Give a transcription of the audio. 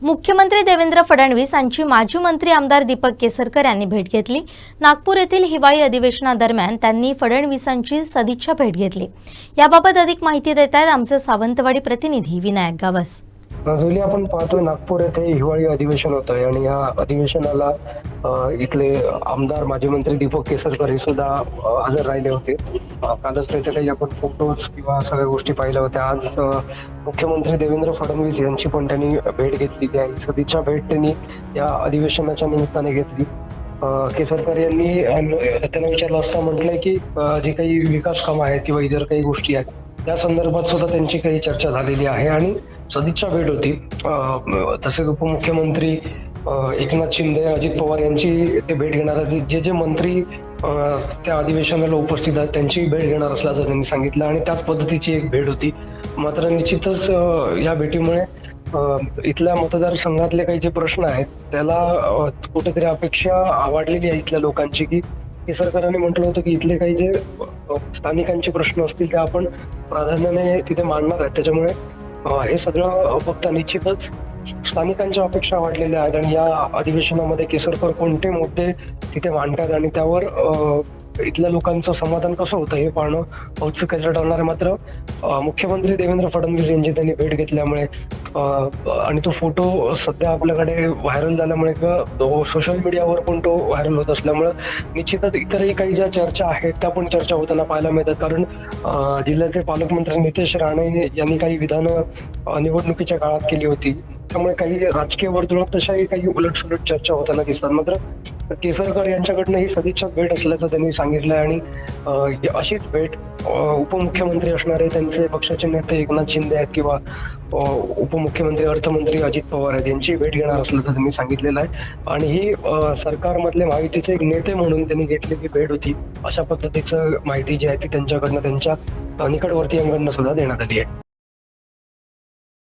मुख्यमंत्री देवेंद्र फडणवीस यांची माजी मंत्री आमदार दीपक केसरकर यांनी भेट घेतली। नागपूर येथील हिवाळी अधिवेशनादरम्यान त्यांनी फडणवीसांची सदिच्छा भेट घेतली। याबाबत अधिक माहिती देत आहेत आमचे सावंतवाडी प्रतिनिधी विनायक गावस। जुली आपण पाहतो नागपूर येथे हिवाळी अधिवेशन होत आहे आणि या अधिवेशनाला इथले आमदार माजी मंत्री दीपक केसरकर हे सुद्धा हजर राहिले होते। कालच त्याचे काही आपण फोटोज किंवा सगळ्या गोष्टी पाहिल्या होत्या। आज मुख्यमंत्री देवेंद्र फडणवीस यांची पण त्यांनी भेट घेतली। त्या सदिच्छा भेट त्यांनी या अधिवेशनाच्या निमित्ताने घेतली। केसरकर यांनी त्यांना विचारलं असता म्हटलंय की जी काही विकास कामं आहेत किंवा इतर काही गोष्टी आहेत त्या संदर्भात सुद्धा त्यांची काही चर्चा झालेली आहे आणि सदिच्छा भेट होती। तसेच उपमुख्यमंत्री एकनाथ शिंदे, अजित पवार यांची ते भेट घेणार आहेत। जे मंत्री त्या अधिवेशनाला उपस्थित आहेत त्यांची भेट घेणार असल्याचं त्यांनी सांगितलं आणि त्याच पद्धतीची एक भेट होती। मात्र निश्चितच या भेटीमुळे इथल्या मतदारसंघातले काही जे प्रश्न आहेत त्याला कुठेतरी अपेक्षा वाढलेली आहे इथल्या लोकांची की केसरकरांनी म्हटलं होतं की इथले काही जे स्थानिकांचे प्रश्न असतील ते आपण प्राधान्याने तिथे मांडणार आहेत। त्याच्यामुळे हे सगळं बघता निश्चितच स्थानिकांच्या अपेक्षा वाढलेल्या आहेत आणि या अधिवेशनामध्ये केसरकर कोणते मुद्दे तिथे मांडतात आणि त्यावर इथल्या लोकांचं समाधान कसं होतं हे पाहणं औत्सुक्याचं ठरणार आहे। मात्र मुख्यमंत्री देवेंद्र फडणवीस यांची त्यांनी भेट घेतल्यामुळे आणि तो फोटो सध्या आपल्याकडे व्हायरल झाल्यामुळे किंवा सोशल मीडियावर पण तो व्हायरल होत असल्यामुळे निश्चितच इतरही काही ज्या चर्चा आहेत त्या पण चर्चा होताना पाहायला मिळतात। कारण जिल्ह्याचे पालकमंत्री नितेश राणे यांनी काही विधानं निवडणुकीच्या काळात केली होती, त्यामुळे काही राजकीय वर्तुळात तशाही काही उलटसुलट चर्चा होताना दिसतात। मात्र केसरकर यांच्याकडनं ही सदिच्छा भेट असल्याचं त्यांनी सांगितलंय आणि अशीच भेट उपमुख्यमंत्री असणारे त्यांचे पक्षाचे नेते एकनाथ शिंदे आहेत किंवा उपमुख्यमंत्री अर्थमंत्री अजित पवार आहेत यांची भेट घेणार असल्याचं त्यांनी सांगितलेलं आहे आणि ही सरकारमधले महायुतीचे एक नेते म्हणून त्यांनी घेतलेली भेट होती अशा पद्धतीचं माहिती जी आहे ती त्यांच्याकडनं त्यांच्या निकटवर्तीयांकडनं सुद्धा देण्यात आली आहे।